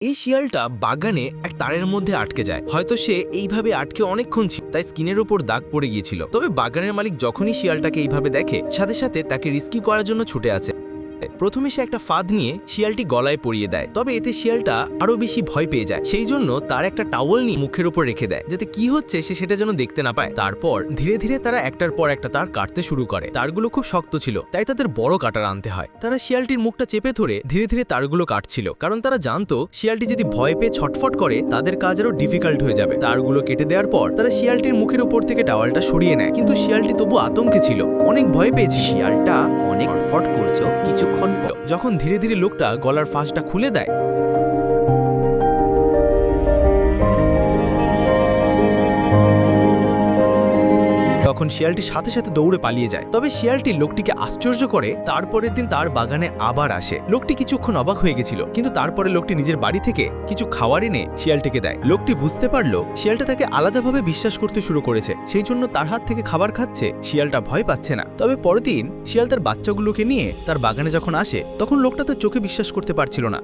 এই শিয়ালটা বাগানে এক তারের মধ্যে আটকে যায়। হয়তো সে এইভাবে আটকে অনেকক্ষণ ছিল, তাই স্কিনের ওপর দাগ পড়ে গিয়েছিল। তবে বাগানের মালিক যখনই শিয়ালটাকে এইভাবে দেখে, সাথে সাথে তাকে রেস্কিউ করার জন্য ছুটে আসে। প্রথমে সে একটা ফাঁদ নিয়ে শিয়ালটি গলায় পরিয়ে দেয়, তবে এতে শিয়ালটা আরো বেশি ভয় পেয়ে যায়। সেই জন্য তার একটা টাওয়েল নিয়ে মুখের উপর রেখে দেয়, যাতে কি হচ্ছে সে সেটা যেন দেখতে না পায়। তারপর ধীরে ধীরে তারা একটার পর একটা তার কাটতে শুরু করে। তারগুলো খুব শক্ত ছিল, তাই তাদের বড় কাটার আনতে হয়। তারা শিয়ালটির মুখটা চেপে ধরে ধীরে ধীরে তারগুলো কাটছিল, কারণ তারা জানতো শিয়ালটি যদি ভয় পেয়ে ছটফট করে তাদের কাজ আরো ডিফিকাল্ট হয়ে যাবে। তারগুলো কেটে দেওয়ার পর তারা শিয়ালটির মুখের উপর থেকে টাওয়ালটা সরিয়ে নেয়, কিন্তু শিয়ালটি তবু আতঙ্কে ছিল, অনেক ভয় পেয়েছিল। শিয়ালটা অনেক ছটফট করছিল। কিছুক্ষণ পর যখন ধীরে ধীরে লোকটা গলার ফাঁসটা খুলে দেয়, তখন শিয়ালটি সাথে সাথে দৌড়ে পালিয়ে যায়। তবে শিয়ালটি লোকটিকে আশ্চর্য করে। তারপরের দিন তার বাগানে আবার আসে। লোকটি কিছুক্ষণ অবাক হয়ে গেছিল, কিন্তু তারপরে লোকটি নিজের বাড়ি থেকে কিছু খাবার এনে শিয়ালটিকে দেয়। লোকটি বুঝতে পারলো শিয়ালটা তাকে আলাদাভাবে বিশ্বাস করতে শুরু করেছে, সেই জন্য তার হাত থেকে খাবার খাচ্ছে। শিয়ালটা ভয় পাচ্ছে না। তবে পরের দিন শিয়াল তার বাচ্চাগুলোকে নিয়ে তার বাগানে যখন আসে, তখন লোকটা তার চোখে বিশ্বাস করতে পারছিল না।